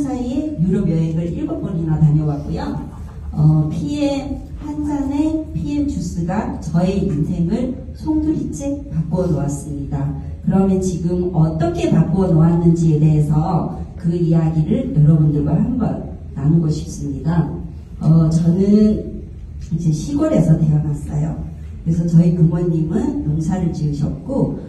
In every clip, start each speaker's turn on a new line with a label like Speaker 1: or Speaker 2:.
Speaker 1: 사이에 유럽 여행을 7번이나 다녀왔고요. PM 한 잔의 PM 주스가 저의 인생을 송두리째 바꾸어 놓았습니다. 그러면 지금 어떻게 바꾸어 놓았는지에 대해서 그 이야기를 여러분들과 한번 나누고 싶습니다. 저는 이제 시골에서 태어났어요. 그래서 저희 부모님은 농사를 지으셨고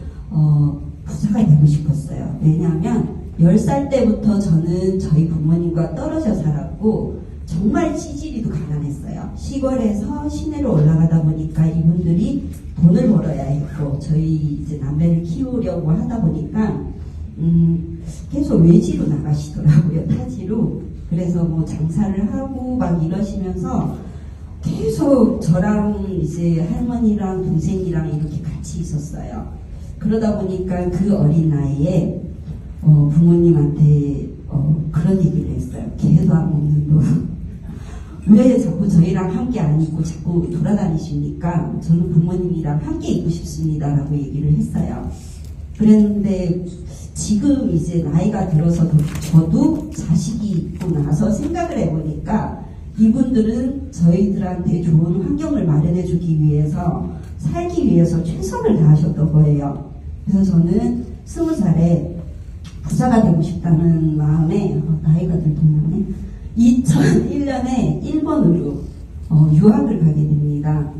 Speaker 1: 부자가 되고 싶었어요. 왜냐하면 10살 때부터 저는 저희 부모님과 떨어져 살았고 정말 찌질이도 가난했어요. 시골에서 시내로 올라가다 보니까 이분들이 돈을 벌어야 했고 저희 이제 남매를 키우려고 하다 보니까 계속 외지로 나가시더라고요. 타지로. 그래서 뭐 장사를 하고 막 이러시면서 계속 저랑 이제 할머니랑 동생이랑 이렇게 같이 있었어요. 그러다 보니까 그 어린 나이에 부모님한테 그런 얘기를 했어요. 개도 안 먹는 돈. 왜 자꾸 저희랑 함께 안 있고 자꾸 돌아다니십니까? 저는 부모님이랑 함께 있고 싶습니다. 라고 얘기를 했어요. 그랬는데 지금 이제 나이가 들어서 저도 자식이 있고 나서 생각을 해보니까 이분들은 저희들한테 좋은 환경을 마련해주기 위해서 살기 위해서 최선을 다하셨던 거예요. 그래서 저는 20살에 부자가 되고 싶다는 마음에 나이가 들통나네. 2001년에 일본으로 유학을 가게 됩니다.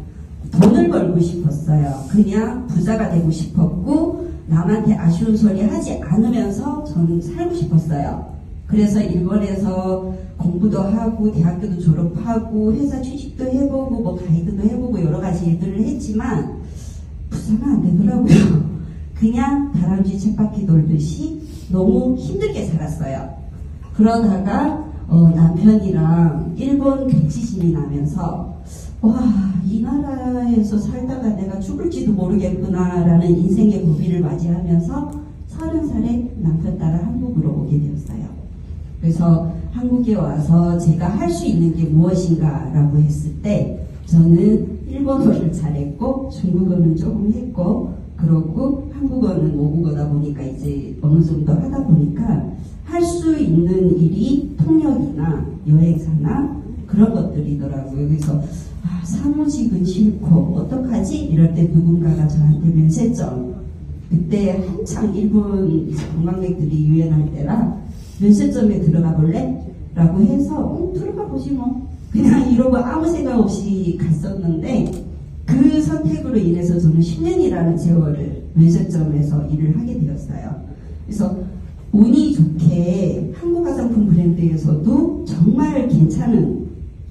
Speaker 1: 돈을 벌고 싶었어요. 그냥 부자가 되고 싶었고 남한테 아쉬운 소리 하지 않으면서 저는 살고 싶었어요. 그래서 일본에서 공부도 하고 대학교도 졸업하고 회사 취직도 해보고 뭐 가이드도 해보고 여러 가지 일들을 했지만 부자가 안 되더라고요. 그냥 다람쥐 쳇바퀴 돌듯이 너무 힘들게 살았어요. 그러다가 남편이랑 일본 백지신이 나면서 와, 이 나라에서 살다가 내가 죽을지도 모르겠구나 라는 인생의 고비를 맞이하면서 30살에 남편 따라 한국으로 오게 되었어요. 그래서 한국에 와서 제가 할 수 있는 게 무엇인가 라고 했을 때 저는 일본어를 잘했고 중국어는 조금 했고 그러고 한국어는 모국어다 보니까 이제 어느 정도 하다 보니까 할 수 있는 일이 통역이나 여행사나 그런 것들이더라고요. 그래서 사무직은 싫고 어떡하지? 이럴 때 누군가가 저한테 면세점, 그때 한창 일본 관광객들이 유행할 때라 면세점에 들어가 볼래? 라고 해서 들어가 보지 뭐 그냥 이러고 아무 생각 없이 갔었는데 그 선택으로 인해서 저는 10년이라는 세월을 면세점에서 일을 하게 되었어요. 그래서 운이 좋게 한국 화장품 브랜드에서도 정말 괜찮은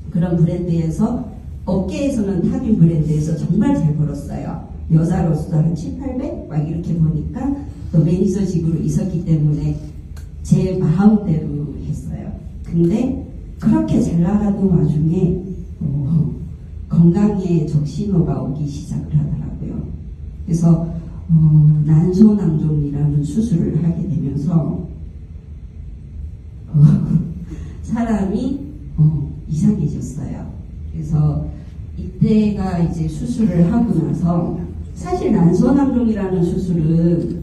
Speaker 1: 그런 브랜드에서 업계에서는 탑인 브랜드에서 정말 잘 벌었어요. 여자로서 한 7, 800? 막 이렇게 보니까 또 매니저직으로 있었기 때문에 제 마음대로 했어요. 근데 그렇게 잘 나가던 와중에 건강에 적신호가 오기 시작을 하더라고요. 그래서 난소낭종이라는 수술을 하게 되면서 사람이 이상해졌어요. 그래서 이때가 이제 수술을 하고 나서 사실 난소낭종이라는 수술은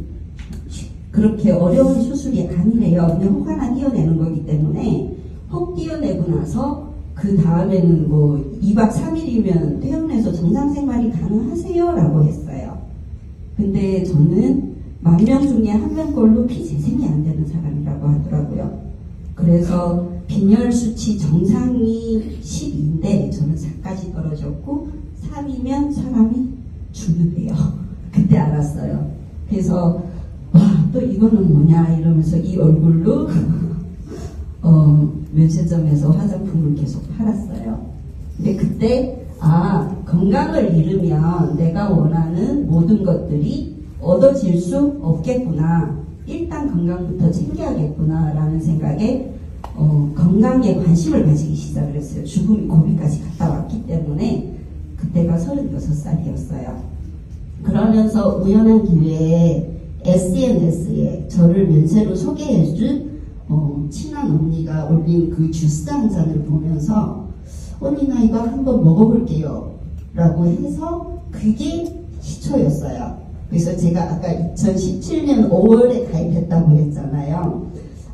Speaker 1: 그렇게 어려운 수술이 아니래요. 그냥 혹 하나 띄어내는 거기 때문에 혹 띄어내고 나서 그 다음에는 뭐 2박 3일이면 퇴원해서 정상생활이 가능하세요? 라고 했어요. 근데 저는 10,000명 중에 1명꼴로 피 재생이 안 되는 사람이라고 하더라고요. 그래서 빈혈 수치 정상이 12인데 저는 4까지 떨어졌고 3이면 사람이 죽는데요. 그때 알았어요. 그래서 또 이거는 뭐냐 이러면서 이 얼굴로 면세점에서 화장품을 계속 팔았어요. 근데 그때 건강을 잃으면 내가 원하는 모든 것들이 얻어질 수 없겠구나. 일단 건강부터 챙겨야겠구나 라는 생각에 건강에 관심을 가지기 시작을 했어요. 죽음이 고비까지 갔다 왔기 때문에 그때가 36살이었어요. 그러면서 우연한 기회에 SNS에 저를 면세로 소개해준 친한 언니가 올린 그 주스 한 잔을 보면서 언니 나 이거 한번 먹어볼게요 라고 해서 그게 시초였어요. 그래서 제가 아까 2017년 5월에 가입했다고 했잖아요.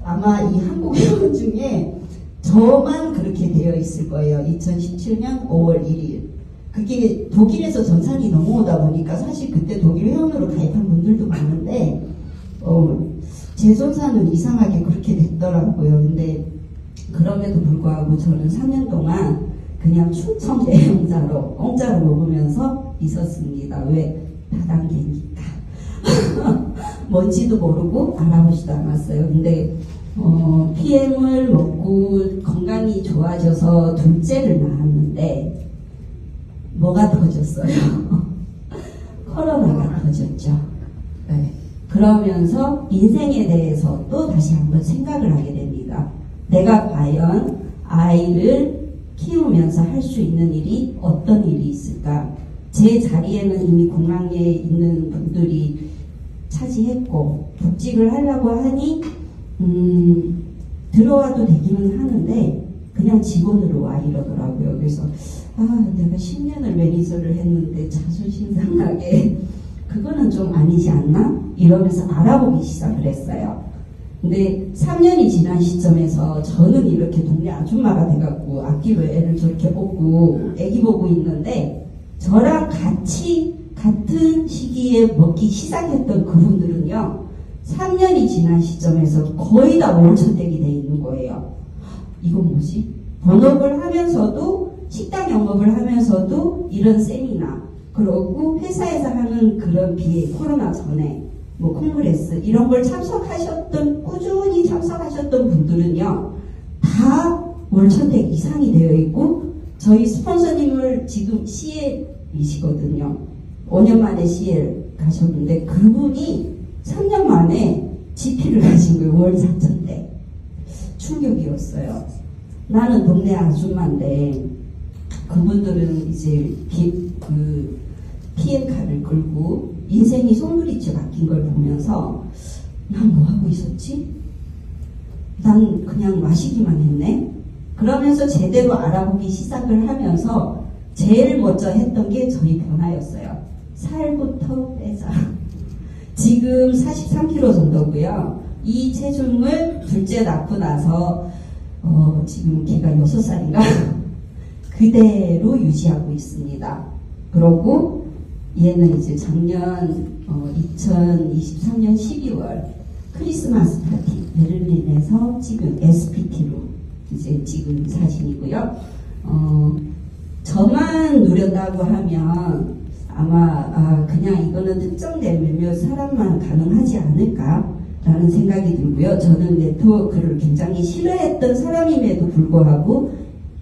Speaker 1: 아마 이 한국 회원 중에 저만 그렇게 되어 있을 거예요. 2017년 5월 1일. 그게 독일에서 전산이 넘어오다 보니까 사실 그때 독일 회원으로 가입한 분들도 많은데 제 전산은 이상하게 그렇게 됐더라고요. 근데 그럼에도 불구하고 저는 3년 동안 그냥 충청 대행자로 공짜로 먹으면서 있었습니다. 왜? 다단계니까. 뭔지도 모르고 알아보지도 않았어요. 근데 PM을 먹고 건강이 좋아져서 둘째를 낳았는데 뭐가 터졌어요? 코로나가 터졌죠. 네. 그러면서 인생에 대해서 또 다시 한번 생각을 하게 됩니다. 내가 과연 아이를 키우면서 할 수 있는 일이 어떤 일이 있을까? 제 자리에는 이미 공항에 있는 분들이 차지했고 복직을 하려고 하니 들어와도 되기는 하는데 그냥 직원으로 와 이러더라고요. 그래서 내가 10년을 매니저를 했는데 자존심 상하게 그거는 좀 아니지 않나? 이러면서 알아보기 시작을 했어요. 근데 3년이 지난 시점에서 저는 이렇게 동네 아줌마가 돼갖고 앞뒤로 애를 저렇게 업고 애기 보고 있는데 저랑 같은 시기에 먹기 시작했던 그분들은요 3년이 지난 시점에서 거의 다 월천댁이 돼 있는 거예요. 이건 뭐지? 본업을 하면서도 식당 영업을 하면서도 이런 세미나 그러고 회사에서 하는 그런 비회 코로나 전에 뭐 콩그레스 이런 걸 꾸준히 참석하셨던 분들은요 다 월천댁 이상이 되어 있고 저희 스폰서님을 지금 CL이시거든요. 5년 만에 CL 가셨는데 그분이 3년 만에 GP를 가신 거예요. 월 4천대. 충격이었어요. 나는 동네 아줌마인데 그분들은 이제 PM카를 끌고 인생이 송두리째 바뀐 걸 보면서 난 뭐 하고 있었지? 난 그냥 마시기만 했네? 그러면서 제대로 알아보기 시작을 하면서 제일 먼저 했던 게 저희 변화였어요. 살부터 빼자. 지금 43kg 정도고요. 이 체중을 둘째 낳고 나서 지금 걔가 6살인가? 그대로 유지하고 있습니다. 그러고 얘는 이제 작년 2023년 12월 크리스마스 파티 베를린에서 찍은 SPT로 이제 찍은 사진이고요. 저만 누렸다고 하면 아마 그냥 이거는 특정된 몇몇 사람만 가능하지 않을까라는 생각이 들고요. 저는 네트워크를 굉장히 싫어했던 사람임에도 불구하고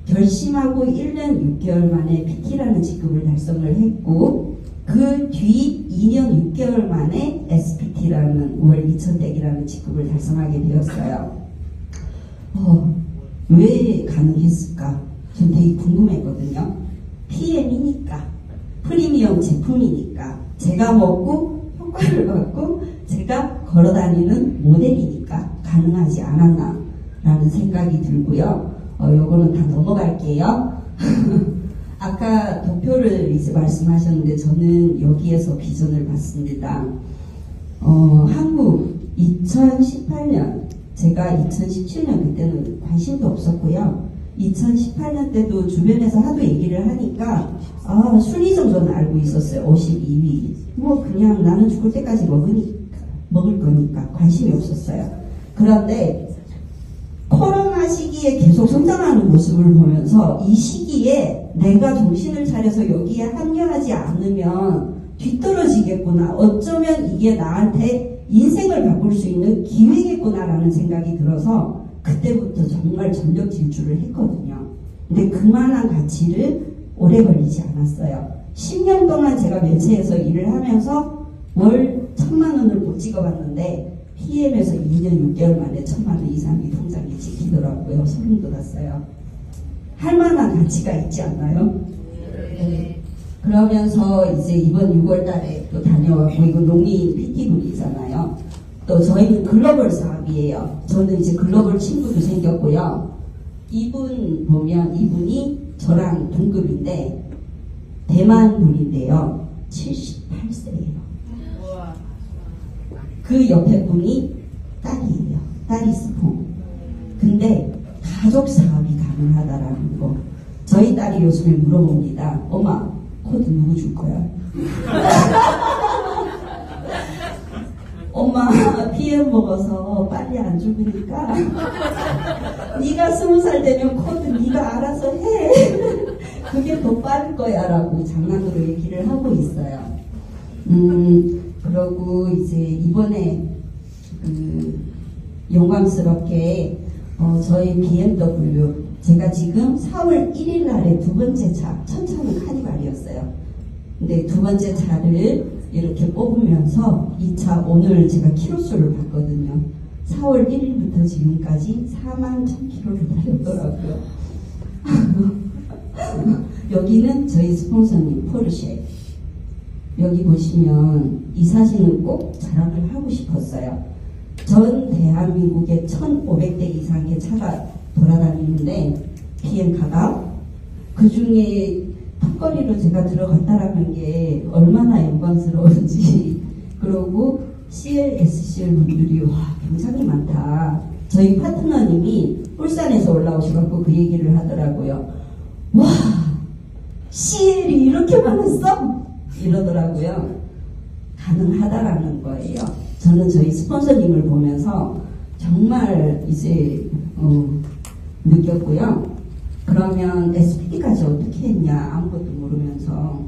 Speaker 1: 결심하고 1년 6개월 만에 PT라는 직급을 달성을 했고 그 뒤 2년 6개월 만에 SPT라는 월 2,100이라는 직급을 달성하게 되었어요. 왜 가능했을까? 전 되게 궁금했거든요. PM이니까, 프리미엄 제품이니까, 제가 먹고 효과를 받고 제가 걸어다니는 모델이니까 가능하지 않았나 라는 생각이 들고요. 요거는 다 넘어갈게요. 아까 도표를 이제 말씀하셨는데 저는 여기에서 비전을 봤습니다. 한국 2018년 제가 2017년 그때는 관심도 없었고요. 2018년 때도 주변에서 하도 얘기를 하니까 순위 정도는 알고 있었어요. 52위. 뭐 그냥 나는 죽을 때까지 먹을 거니까 관심이 없었어요. 그런데 코로나 시기에 계속 성장하는 모습을 보면서 이 시기에 내가 정신을 차려서 여기에 합류하지 않으면 뒤떨어지겠구나. 어쩌면 이게 나한테 인생을 바꿀 수 있는 기회겠구나라는 생각이 들어서 그때부터 정말 전력 질주를 했거든요. 근데 그만한 가치를 오래 걸리지 않았어요. 10년 동안 제가 면세에서 일을 하면서 월 1,000만 원을 못 찍어봤는데 PM에서 2년 6개월 만에 1,000만 원 이상이 통장에 찍히더라고요. 소름 돋았어요. 할 만한 가치가 있지 않나요? 네. 그러면서 이제 이번 6월 달에 또 다녀왔고, 이거 농인 PT분이잖아요. 또 저희는 글로벌 사업이에요. 저는 이제 글로벌 친구도 생겼고요. 이분 보면 이분이 저랑 동급인데 대만 분인데요. 78세예요. 그 옆에 분이 딸이에요. 딸이 스폰. 근데 가족 사업이 가능하다라는 거. 저희 딸이 요즘에 물어봅니다. 엄마, 코드 누구 줄 거야? 엄마, PM 먹어서 빨리 안 죽으니까 네가 20살 되면 코드 네가 알아서 해. 그게 더 빠를 거야 라고 장난으로 얘기를 하고 있어요. 그러고 이제 이번에 영광스럽게 저희 BMW 제가 지금 4월 1일 날에 두 번째 차, 첫 차는 카니발이었어요. 근데 두 번째 차를 이렇게 뽑으면서 이 차 오늘 제가 키로수를 봤거든요. 4월 1일부터 지금까지 4만 1000km를 달렸더라고요. 여기는 저희 스폰서님 포르쉐. 여기 보시면 이 사진은 꼭 자랑을 하고 싶었어요. 전 대한민국에 1500대 이상의 차가 돌아다니는데 BM카가 그 중에 턱걸이로 제가 들어갔다라는 게 얼마나 영광스러운지. 그러고 CLSCL 분들이 와 굉장히 많다. 저희 파트너님이 울산에서 올라오셔갖고 그 얘기를 하더라고요. 와 CL이 이렇게 많았어? 이러더라고요. 가능하다라는 거예요. 저는 저희 스폰서님을 보면서 정말 이제 느꼈고요. 그러면 SPD까지 어떻게 했냐 아무것도 모르면서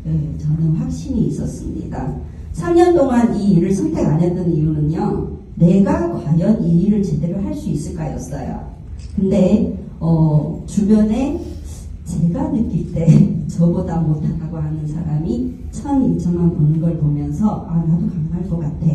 Speaker 1: 저는 확신이 있었습니다. 3년 동안 이 일을 선택 안 했던 이유는요. 내가 과연 이 일을 제대로 할 수 있을까였어요. 근데 주변에 제가 느낄 때 저보다 못하다고 하는 사람이 1,000, 2,000만 버는 걸 보면서 아 나도 가능할 것 같아.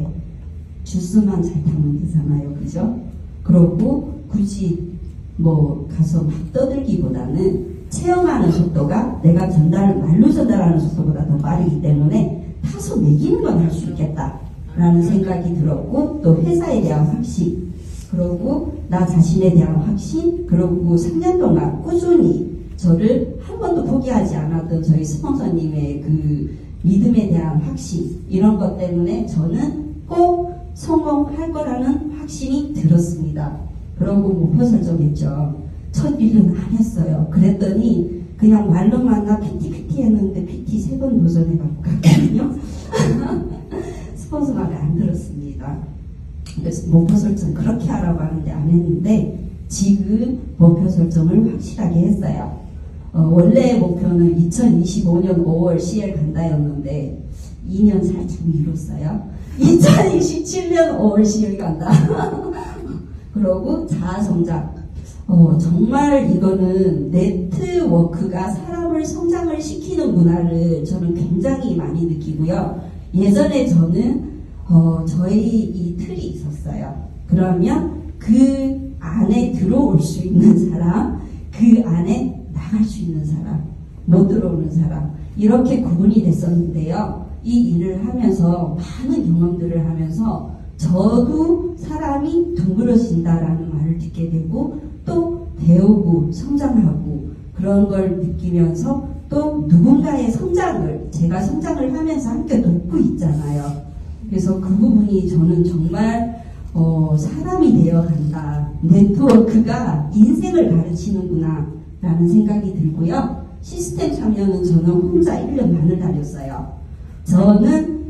Speaker 1: 주스만 잘 타면 되잖아요. 그죠? 그러고 굳이 뭐 가서 막 떠들기보다는 체험하는 속도가 내가 말로 전달하는 속도보다 더 빠르기 때문에 타서 매기는 건 할 수 있겠다라는 생각이 들었고 또 회사에 대한 확신 그리고 나 자신에 대한 확신 그리고 3년 동안 꾸준히 저를 한 번도 포기하지 않았던 저희 스폰서님의 그 믿음에 대한 확신 이런 것 때문에 저는 꼭 성공할 거라는 확신이 들었습니다. 그러고 목표 설정했죠. 첫 1년 안 했어요. 그랬더니 그냥 말로만 나 PT 했는데 PT 3번 도전해갖고 갔거든요. 스폰서 말을 안 들었습니다. 그래서 목표 설정 그렇게 하라고 하는데 안 했는데 지금 목표 설정을 확실하게 했어요. 원래 목표는 2025년 5월 CL 간다였는데 2년 살짝 미뤘어요. 2027년 5월 CL 간다. 그러고 자아성장. 정말 이거는 네트워크가 사람을 성장을 시키는 문화를 저는 굉장히 많이 느끼고요. 예전에 저는 저희 이 틀이 있었어요. 그러면 그 안에 들어올 수 있는 사람, 그 안에 나갈 수 있는 사람, 못 들어오는 사람 이렇게 구분이 됐었는데요. 이 일을 하면서 많은 경험들을 하면서 저도 사람이 둥그러진다라는 말을 듣게 되고 또 배우고 성장하고 그런 걸 느끼면서 또 누군가의 성장을 제가 성장을 하면서 함께 돕고 있잖아요. 그래서 그 부분이 저는 정말 사람이 되어간다. 네트워크가 인생을 가르치는구나 라는 생각이 들고요. 시스템 참여는 저는 혼자 1년 반을 다녔어요. 저는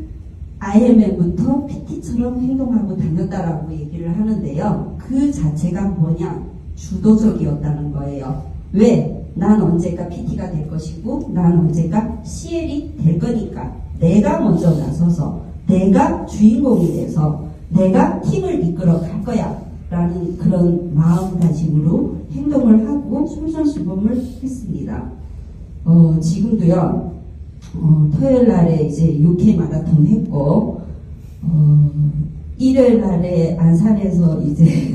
Speaker 1: IMM부터 PT처럼 행동하고 다녔다라고 얘기를 하는데요. 그 자체가 뭐냐? 주도적이었다는 거예요. 왜? 난 언젠가 PT가 될 것이고 난 언젠가 CL이 될 거니까 내가 먼저 나서서 내가 주인공이 돼서 내가 팀을 이끌어 갈 거야 라는 그런 마음가짐으로 행동을 하고 솔선수범을 했습니다. 지금도요. 토요일 날에 이제 6K 마라톤 했고 일요일 날에 안산에서 이제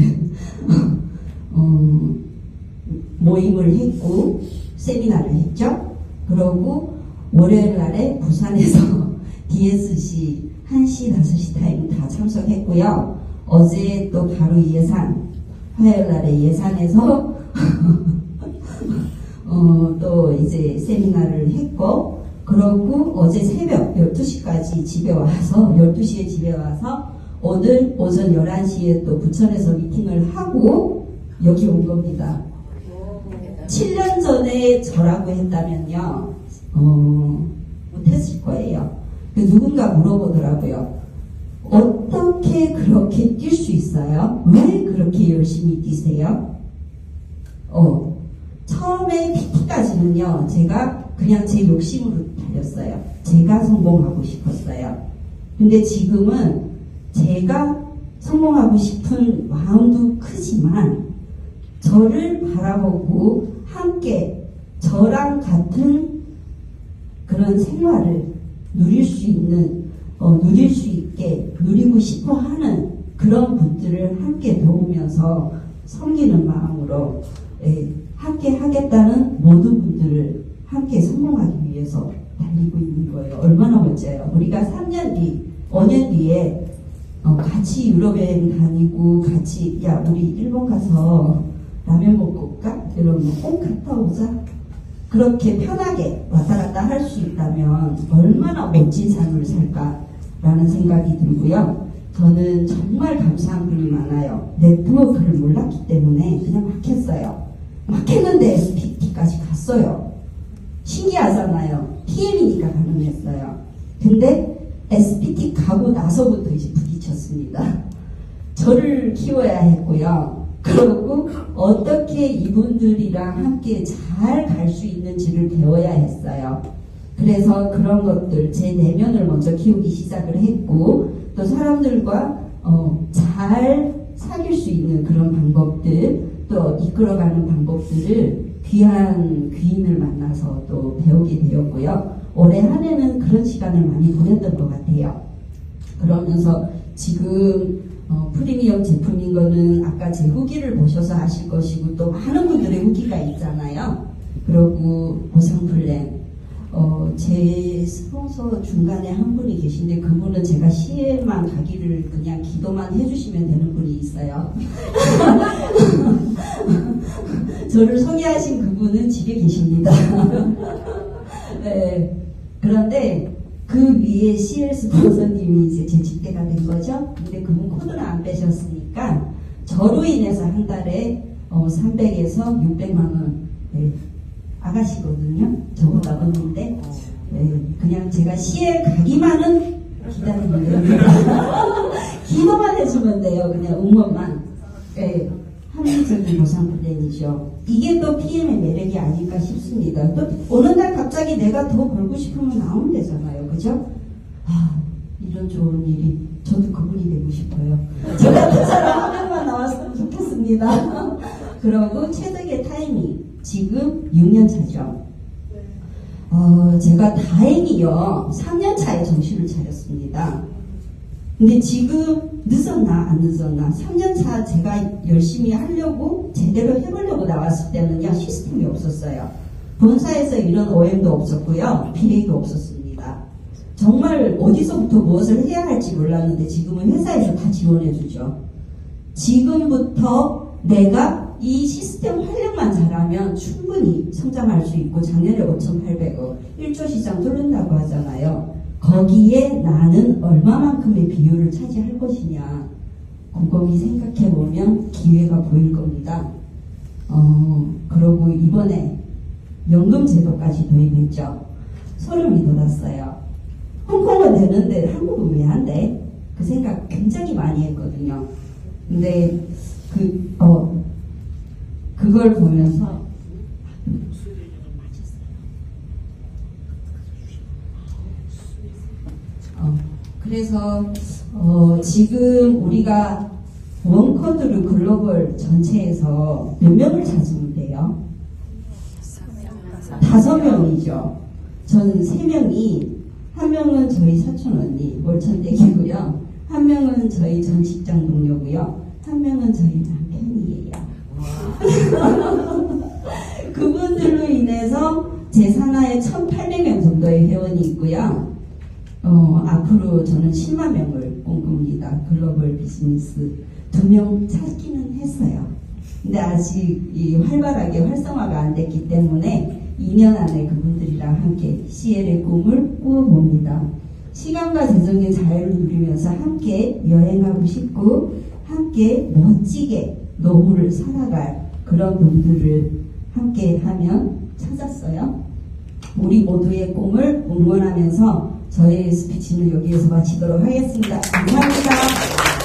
Speaker 1: 모임을 했고 세미나를 했죠. 그러고 월요일 날에 부산에서 DSC 1시, 5시 타임 다 참석했고요. 어제 또 바로 예산, 화요일 날에 예산에서 또 이제 세미나를 했고 그러고 어제 새벽 12시까지 집에 와서 12시에 집에 와서 오늘 오전 11시에 또 부천에서 미팅을 하고 여기 온 겁니다. 7년 전에 저라고 했다면요, 못했을 거예요. 누군가 물어보더라고요. 어떻게 그렇게 뛸 수 있어요? 왜 그렇게 열심히 뛰세요? 처음에 PT까지는요, 제가 그냥 제 욕심으로 달렸어요. 제가 성공하고 싶었어요. 근데 지금은 제가 성공하고 싶은 마음도 크지만 저를 바라보고 함께 저랑 같은 그런 생활을 누릴 수 있게 누리고 싶어 하는 그런 분들을 함께 도우면서 섬기는 마음으로 함께 하겠다는 모든 분들을 함께 성공하기 위해서 달리고 있는 거예요. 얼마나 멋져요. 우리가 3년 뒤, 5년 뒤에 같이 유럽 여행 다니고 같이 야 우리 일본 가서 라면 먹고 올까? 이러면 꼭 갔다 오자. 그렇게 편하게 왔다 갔다 할 수 있다면 얼마나 멋진 삶을 살까라는 생각이 들고요. 저는 정말 감사한 분이 많아요. 네트워크를 몰랐기 때문에 그냥 막 했어요. 막 했는데 SPT까지 갔어요. 신기하잖아요. PM이니까 가능했어요. 근데 SPT 가고 나서부터 이제 부딪혔습니다. 저를 키워야 했고요. 그리고 어떻게 이분들이랑 함께 잘 갈 수 있는지를 배워야 했어요. 그래서 그런 것들, 제 내면을 먼저 키우기 시작을 했고, 또 사람들과 잘 사귈 수 있는 그런 방법들, 또 이끌어가는 방법들을 귀한 귀인을 만나서 또 배우게 되었고요. 올해 한 해는 그런 시간을 많이 보냈던 것 같아요. 그러면서 지금 프리미엄 제품인 거는 아까 제 후기를 보셔서 아실 것이고 또 많은 분들의 후기가 있잖아요. 그리고 보상 플랜, 제 스폰서 중간에 한 분이 계신데 그분은 제가 시에만 가기를 그냥 기도만 해주시면 되는 분이 있어요. 저를 소개하신 그분은 집에 계십니다. 네, 그런데 그 위에 CL 스폰서님이 이제 제 직대가 된 거죠. 근데 그분 코드를 안 빼셨으니까 저로 인해서 한 달에 300에서 600만 원 아가씨거든요. 저보다 어린데 그냥 제가 CL 가기만은 기다리면 됩니다. 기도만 해주면 돼요. 그냥 응원만. 합리적인 보상 플랜이죠. 이게 또 PM의 매력이 아닐까 싶습니다. 또 어느 날 갑자기 내가 더 벌고 싶으면 나오면 되잖아요. 그죠? 이런 좋은 일이 저도 그분이 되고 싶어요. 저 같은 사람 한 명만 나왔으면 좋겠습니다. 그리고 최적의 타이밍 지금 6년 차죠. 제가 다행히요 3년 차에 정신을 차렸습니다. 근데 지금 늦었나 안 늦었나 3년차 제가 열심히 하려고 제대로 해보려고 나왔을 때는요 시스템이 없었어요. 본사에서 이런 OM도 없었고요 BA도 없었습니다. 정말 어디서부터 무엇을 해야 할지 몰랐는데 지금은 회사에서 다 지원해주죠. 지금부터 내가 이 시스템 활용만 잘하면 충분히 성장할 수 있고 작년에 5,800억 1조 시장 뚫는다고 하잖아요. 거기에 나는 얼마만큼의 비율을 차지할 것이냐 곰곰이 생각해보면 기회가 보일 겁니다. 그리고 이번에 연금제도까지 도입했죠. 소름이 돋았어요. 홍콩은 되는데 한국은 왜 안 돼? 그 생각 굉장히 많이 했거든요. 근데 그걸 보면서 그래서 지금 우리가 원코드를 글로벌 전체에서 몇 명을 찾으면 돼요? 5명이죠. 전 3명이, 한 명은 저희 사촌 언니 월천댁이고요. 한 명은 저희 전 직장 동료고요. 한 명은 저희 남편이에요. 그분들로 인해서 제 산하에 1,800명 정도의 회원이 있고요. 앞으로 저는 10만 명을 꿈꿉니다. 글로벌 비즈니스 2명 찾기는 했어요. 근데 아직 활발하게 활성화가 안 됐기 때문에 2년 안에 그분들이랑 함께 CL의 꿈을 꾸어봅니다. 시간과 재정의 자유를 누리면서 함께 여행하고 싶고 함께 멋지게 노후를 살아갈 그런 분들을 함께 하면 찾았어요. 우리 모두의 꿈을 응원하면서 저의 스피치는 여기에서 마치도록 하겠습니다. 감사합니다.